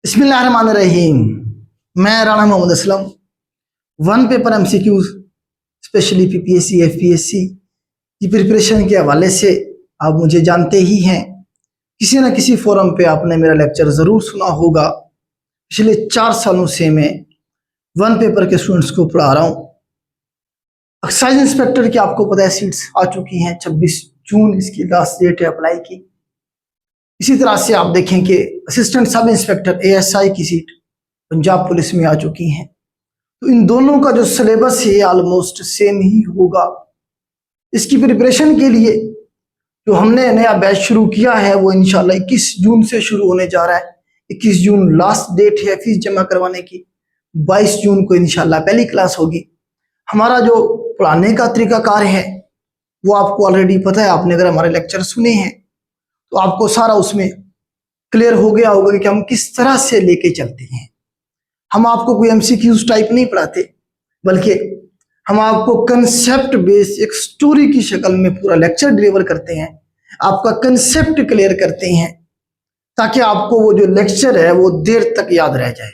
बिस्मिल्लाहिर्रहमानिर्रहीम। मैं Rana Mohammad Aslam. One paper MCQ specially PPSC FPSC की प्रिपरेशन के हवाले से आप मुझे जानते ही हैं। किसी न किसी फोरम पे आपने मेरा लेक्चर ज़रूर सुना होगा। पिछले 4 सालों से मैं वन पेपर के स्टूडेंट्स को पढ़ा रहा हूँ। एक्साइज इंस्पेक्टर की आपको पता है सीट्स आ चुकी हैं। 26 जून इसकी लास्ट डेट है अप्लाई की। इसी तरह से आप देखें कि असिस्टेंट सब इंस्पेक्टर एएसआई की सीट पंजाब पुलिस में आ चुकी हैं। तो इन दोनों का जो सिलेबस है ऑलमोस्ट सेम ही होगा। इसकी प्रिपरेशन के लिए जो हमने नया बैच शुरू किया है वो इंशाल्लाह 21 जून से शुरू होने जा रहा है। 21 जून लास्ट डेट है फीस जमा करवाने की। 22 जून को इंशाल्लाह पहली क्लास होगी। हमारा जो पढ़ाने का तरीकाकार है वो आपको ऑलरेडी पता है। आपने अगर हमारे लेक्चर सुने हैं तो आपको सारा उसमें क्लियर हो गया होगा कि हम किस तरह से लेके चलते हैं। हम आपको कोई एमसीक्यूज टाइप नहीं पढ़ाते, बल्कि हम आपको कंसेप्ट बेस एक स्टोरी की शक्ल में पूरा लेक्चर डिलीवर करते हैं। आपका कंसेप्ट क्लियर करते हैं ताकि आपको वो जो लेक्चर है वो देर तक याद रह जाए।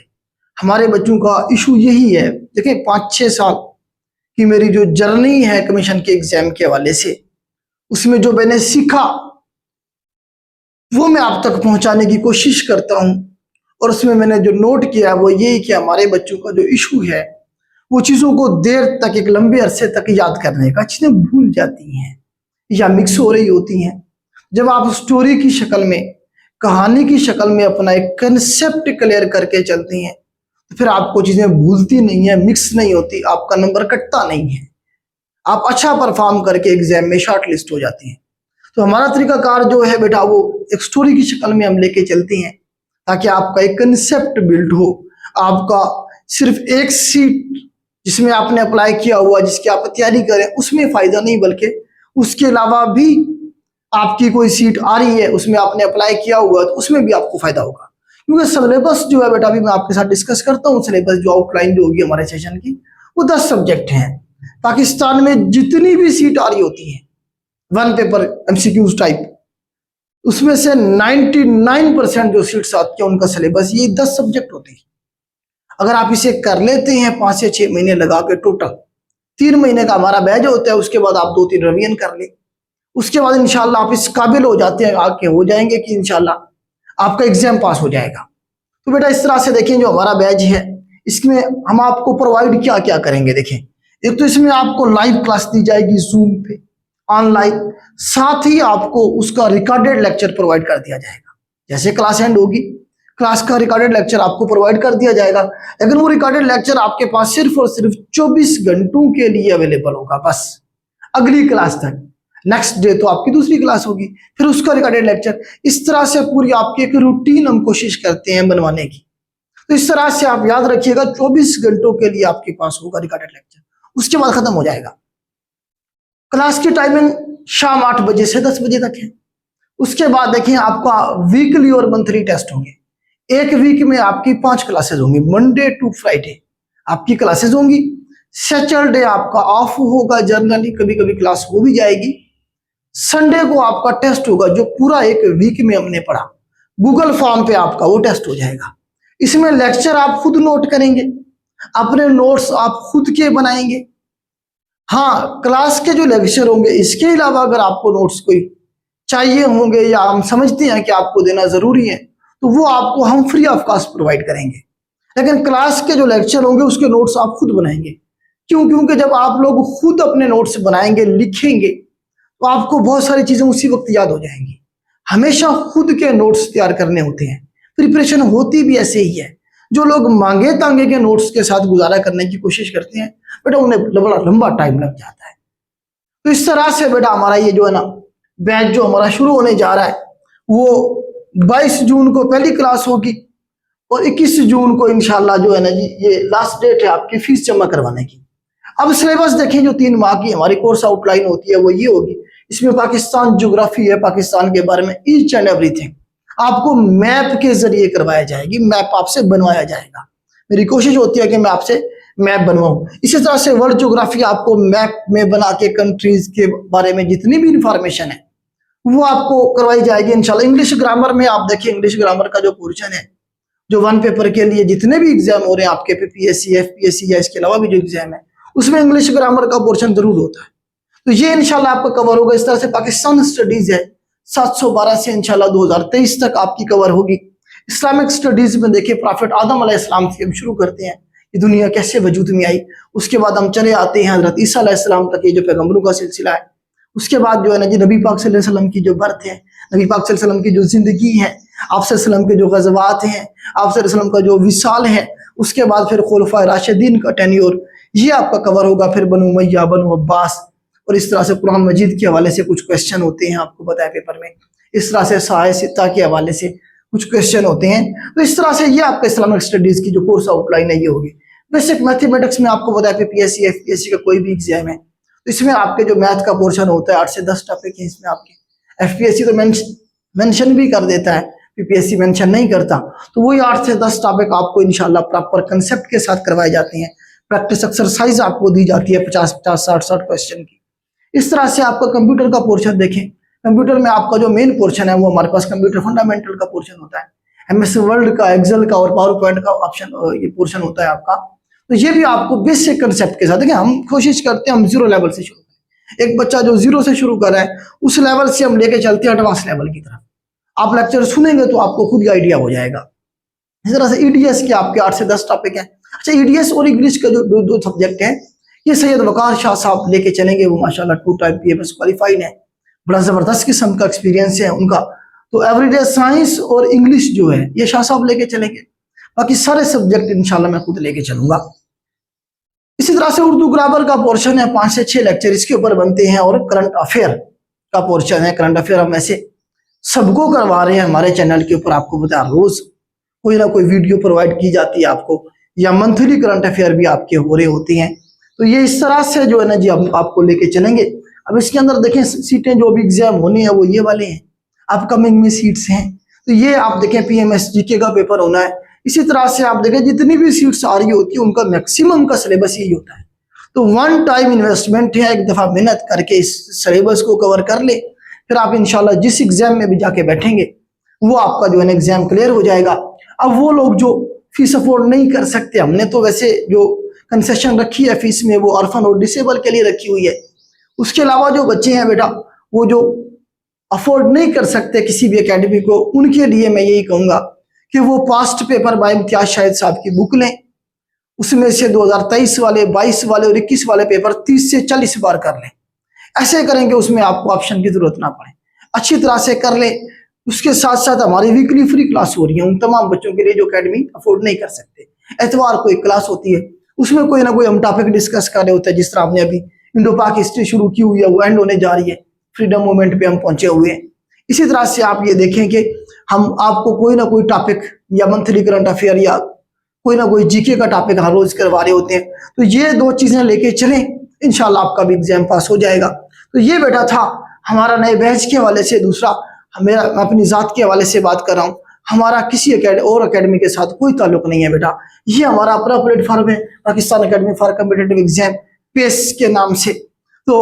हमारे बच्चों का इशू यही है। देखें 5-6 साल की मेरी जो जर्नी है कमीशन के एग्जाम के हवाले से, उसमें जो मैंने सीखा वो मैं आप तक पहुंचाने की कोशिश करता हूं। और उसमें मैंने जो नोट किया वो ये कि हमारे बच्चों का जो इशू है वो चीज़ों को देर तक एक लंबे अरसे तक याद करने का, चीज़ें भूल जाती हैं या मिक्स हो रही होती हैं। जब आप स्टोरी की शक्ल में, कहानी की शक्ल में अपना एक कंसेप्ट क्लियर करके चलती हैं तो फिर आपको चीज़ें भूलती नहीं है, मिक्स नहीं होती, आपका नंबर कटता नहीं है, आप अच्छा परफॉर्म करके एग्जाम में शॉर्ट लिस्ट हो जाती हैं। तो हमारा तरीकाकार जो है बेटा वो एक स्टोरी की शक्ल में हम लेके चलते हैं ताकि आपका एक कंसेप्ट बिल्ड हो। आपका सिर्फ एक सीट जिसमें आपने अप्लाई किया हुआ, जिसकी आप तैयारी करें, उसमें फायदा नहीं, बल्कि उसके अलावा भी आपकी कोई सीट आ रही है उसमें आपने अप्लाई किया हुआ तो उसमें भी आपको फायदा होगा। क्योंकि सिलेबस जो है बेटा अभी मैं आपके साथ डिस्कस करता हूँ। सिलेबस जो आउटलाइन जो होगी हमारे सेशन की वो 10 सब्जेक्ट हैं। पाकिस्तान में जितनी भी सीट आ रही होती है वन पेपर एमसीक्यूज टाइप, उसमें से 99% जो सीट्स आती है उनका सिलेबस ये 10 सब्जेक्ट होते हैं। अगर आप इसे कर लेते हैं 5 से 6 महीने लगा के, टोटल 3 महीने का हमारा बैच होता है, उसके बाद आप 2-3 रिवीजन कर ले, उसके बाद इंशाल्लाह आप इस काबिल हो जाते हैं, आके हो जाएंगे कि इंशाल्लाह आपका एग्जाम पास हो जाएगा। तो बेटा इस तरह से देखें जो हमारा बैच है इसमें हम आपको प्रोवाइड क्या क्या करेंगे। देखें एक तो इसमें आपको लाइव क्लास दी जाएगी जूम पे ऑनलाइन, साथ ही आपको उसका रिकॉर्डेड लेक्चर प्रोवाइड कर दिया जाएगा। जैसे क्लास एंड होगी क्लास का रिकॉर्डेड लेक्चर आपको प्रोवाइड कर दिया जाएगा। लेकिन वो रिकॉर्डेड लेक्चर आपके पास सिर्फ और सिर्फ 24 घंटों के लिए अवेलेबल होगा, बस अगली क्लास तक। नेक्स्ट डे तो आपकी दूसरी क्लास होगी, फिर उसका रिकॉर्डेड लेक्चर। इस तरह से पूरी आपकी एक रूटीन हम कोशिश करते हैं बनवाने की। तो इस तरह से आप याद रखिएगा 24 घंटों के लिए आपके पास होगा रिकॉर्डेड लेक्चर, उसके बाद खत्म हो जाएगा। क्लास की टाइमिंग शाम 8 बजे से 10 बजे तक है। उसके बाद देखें आपका वीकली और मंथली टेस्ट होंगे। एक वीक में आपकी 5 क्लासेस होंगी। मंडे टू फ्राइडे आपकी क्लासेस होंगी। सैटरडे आपका ऑफ होगा जनरली, कभी कभी क्लास हो भी जाएगी। संडे को आपका टेस्ट होगा जो पूरा एक वीक में हमने पढ़ा, गूगल फॉर्म पे आपका वो टेस्ट हो जाएगा। इसमें लेक्चर आप खुद नोट करेंगे, अपने नोट्स आप खुद के बनाएंगे। हाँ, क्लास के जो लेक्चर होंगे इसके अलावा अगर आपको नोट्स कोई चाहिए होंगे या हम समझते हैं कि आपको देना जरूरी है तो वो आपको हम फ्री ऑफ कॉस्ट प्रोवाइड करेंगे। लेकिन क्लास के जो लेक्चर होंगे उसके नोट्स आप खुद बनाएंगे। क्यों? क्योंकि जब आप लोग खुद अपने नोट्स बनाएंगे, लिखेंगे, तो आपको बहुत सारी चीजें उसी वक्त याद हो जाएंगी। हमेशा खुद के नोट्स तैयार करने होते हैं। प्रिपरेशन होती भी ऐसे ही है। जो लोग मांगे तांगे के नोट्स के साथ गुजारा करने की कोशिश करते हैं बेटा उन्हें बड़ा लंबा टाइम लग जाता है। तो इस तरह से बेटा हमारा ये जो है ना बैच जो हमारा शुरू होने जा रहा है वो 22 जून को पहली क्लास होगी और 21 जून को इंशाल्लाह जो है ना जी ये लास्ट डेट है आपकी फीस जमा करवाने की। अब सिलेबस देखें जो 3 माह की हमारी कोर्स आउटलाइन होती है वो ये होगी। इसमें पाकिस्तान ज्योग्राफी है, पाकिस्तान के बारे में ईच एंड एवरीथिंग आपको मैप के जरिए करवाया जाएगी। मैप आपसे बनवाया जाएगा। मेरी कोशिश होती है कि मैं आपसे मैप बनवाऊं। इसी तरह से वर्ल्ड ज्योग्राफी आपको मैप में बना के कंट्रीज के बारे में जितनी भी इंफॉर्मेशन है वो आपको करवाई जाएगी इंशाल्लाह। इंग्लिश ग्रामर में आप देखिए, इंग्लिश ग्रामर का जो पोर्शन है जो वन पेपर के लिए जितने भी एग्जाम हो रहे हैं आपके पीपीएससी, एफपीएससी या इसके अलावा भी जो एग्जाम है उसमें इंग्लिश ग्रामर का पोर्शन जरूर होता है। तो ये इंशाल्लाह आपका कवर होगा। इस तरह से पाकिस्तान स्टडीज है 712 से इंशाल्लाह 2023 तक आपकी कवर होगी। इस्लामिक स्टडीज में देखिए प्रॉफिट आदम अलैहिस्सलाम से हम शुरू करते हैं कि दुनिया कैसे वजूद में आई, उसके बाद हम चले आते हैं हजरत ईसा अलैहिस्सलाम तक, ये जो पैगम्बरों का सिलसिला है। उसके बाद जो है ना जी नबी पाक सल्लल्लाहु अलैहि वसल्लम की जो बर्थ है, नबी पाक सल्लल्लाहु अलैहि वसल्लम की जो जिंदगी है, आप सल्लल्लाहु अलैहि वसल्लम के जो गज़वात हैं, आप सल्लल्लाहु अलैहि वसल्लम का जो विसाल है, उसके बाद फिर खुलफा राशिदीन का टेन्योर, ये आपका कवर होगा। फिर बनु उमय्या, बनु अब्बास, और इस तरह से कुरान मजीद के हवाले से कुछ क्वेश्चन होते हैं, आपको पता है पेपर में। इस तरह से साए सित्ता के हवाले से कुछ क्वेश्चन होते हैं। तो इस तरह से ये आपका इस्लामिक स्टडीज की जो कोर्स आउटलाइन है ये होगी। बेसिक मैथमेटिक्स में आपको पता है पीपीएससी, एफपीएससी का कोई भी एग्जाम है तो इसमें आपके जो मैथ का पोर्शन होता है 8 से 10 टॉपिक है इसमें आपके। एफपीएससी तो मेंशन भी कर देता है, पीपीएससी मेंशन नहीं करता। तो वही 8 से 10 टॉपिक आपको इंशाल्लाह प्रॉपर कंसेप्ट के साथ करवाए जाते हैं। प्रैक्टिस एक्सरसाइज आपको दी जाती है 50-50, 60-60 क्वेश्चन की। इस तरह से आपका कंप्यूटर का पोर्शन देखें, कंप्यूटर में आपका जो मेन पोर्शन है वो हमारे पास कंप्यूटर फंडामेंटल का पोर्शन होता है। एमएस वर्ड का, एक्सेल का और पावर पॉइंट का ऑप्शन ये पोर्शन होता है आपका। तो ये भी आपको बेसिक कंसेप्ट के साथ, देखिए हम कोशिश करते हैं हम 0 लेवल से शुरू करें। एक बच्चा जो 0 से शुरू कर रहा है उस लेवल से हम लेके चलते हैं एडवांस लेवल की तरफ। आप लेक्चर सुनेंगे तो आपको खुद ही आइडिया हो जाएगा। इस तरह से ईडीएस के आपके 8 से 10 टॉपिक हैं। अच्छा, ईडीएस और इंग्लिश का जो दो सब्जेक्ट हैं ये सैयद वकार शाह साहब लेके चलेंगे। वो माशाल्लाह 2 टाइम पीएमएस क्वालिफाइड है, बड़ा जबरदस्त किस्म का एक्सपीरियंस है उनका। तो एवरीडे साइंस और इंग्लिश जो है ये शाह साहब लेके चलेंगे। बाकी सारे सब्जेक्ट इंशाल्लाह मैं खुद लेके चलूंगा। इसी तरह से उर्दू ग्रामर का पोर्शन है, 5 से 6 लेक्चर इसके ऊपर बनते हैं। और करंट अफेयर का पोर्शन है। करंट अफेयर हम ऐसे सबको करवा रहे हैं हमारे चैनल के ऊपर। आपको पता है रोज कोई ना कोई वीडियो प्रोवाइड की जाती है आपको, या मंथली करंट अफेयर भी आपके हो रहे होते हैं। तो ये इस तरह से जो है ना जी हम आपको लेके चलेंगे। अब इसके अंदर देखें सीटें जो भी एग्जाम होनी है वो ये वाले हैं, अपकमिंग में सीट्स हैं। तो ये आप देखें पीएमएस जीके का पेपर होना है। इसी तरह से आप देखें जितनी भी सीट्स आ रही होती है उनका मैक्सिमम का सिलेबस यही होता है। तो वन टाइम इन्वेस्टमेंट है, एक दफा मेहनत करके इस सिलेबस को कवर कर ले, फिर आप इंशाल्लाह जिस एग्जाम में भी जाके बैठेंगे वो आपका जो है एग्जाम क्लियर हो जाएगा। अब वो लोग जो फीस अफोर्ड नहीं कर सकते, हमने तो वैसे जो कंसेशन रखी है फीस में वो ऑर्फन और डिसेबल के लिए रखी हुई है। उसके अलावा जो बच्चे हैं बेटा वो जो अफोर्ड नहीं कर सकते किसी भी एकेडमी को, उनके लिए मैं यही कहूंगा कि वो past paper by Imtiaz Shahid साहब की बुक लें। उसमें से 2023 वाले, 22 वाले और 21 वाले पेपर 30 से 40 बार कर लें। ऐसे करेंगे उसमें आपको ऑप्शन की जरूरत ना पड़े, अच्छी तरह से कर ले। उसके साथ साथ हमारी वीकली फ्री क्लास हो रही है उन तमाम बच्चों के लिए जो एकेडमी अफोर्ड नहीं कर सकते। एतवार को एक क्लास होती है, उसमें कोई ना कोई हम टॉपिक डिस्कस कर रहे होते हैं। जिस तरह आपने अभी इंडो पाक हिस्ट्री शुरू की हुई है वो एंड होने जा रही है, फ्रीडम मूवमेंट पे हम पहुंचे हुए हैं। इसी तरह से आप ये देखें कि हम आपको कोई ना कोई टॉपिक या मंथली करंट अफेयर या कोई ना कोई जीके का टॉपिक हर रोज करवा रहे होते हैं। तो ये 2 चीजें लेके चलें, इंशाल्लाह आपका भी एग्जाम पास हो जाएगा। तो ये बेटा था हमारा नए बैच के हवाले से। दूसरा मैं अपनी जात के हवाले से बात कर रहा हूँ, हमारा किसी और अकेडमी के साथ कोई ताल्लुक नहीं है बेटा। ये हमारा अपना प्लेटफॉर्म है, Pakistan Academy for Competitive Exam PACE के नाम से। तो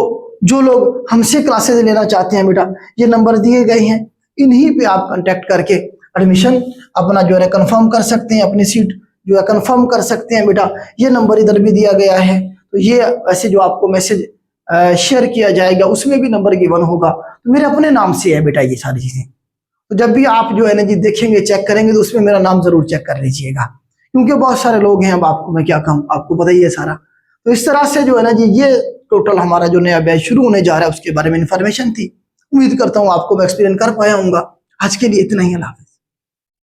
जो लोग हमसे क्लासेस लेना चाहते हैं बेटा, ये नंबर दिए गए हैं, इन्हीं पे आप कांटेक्ट करके एडमिशन अपना जो है कंफर्म कर सकते हैं, अपनी सीट जो है कंफर्म कर सकते हैं बेटा। ये नंबर इधर भी दिया गया है। तो ये ऐसे जो आपको मैसेज शेयर किया जाएगा उसमें भी नंबर गिवन होगा। तो मेरे अपने नाम से है बेटा ये सारी चीजें। तो जब भी आप जो है ना जी देखेंगे, चेक करेंगे तो उसमें मेरा नाम जरूर चेक कर लीजिएगा, क्योंकि बहुत सारे लोग हैं। अब आपको मैं क्या कहूँ, आपको पता ही है सारा। तो इस तरह से जो है ना जी ये टोटल हमारा जो नया बैच शुरू होने जा रहा है उसके बारे में इंफॉर्मेशन थी। उम्मीद करता हूँ आपको मैं एक्सप्लेन कर पाया हूँ। आज के लिए इतना ही। अल्लाह।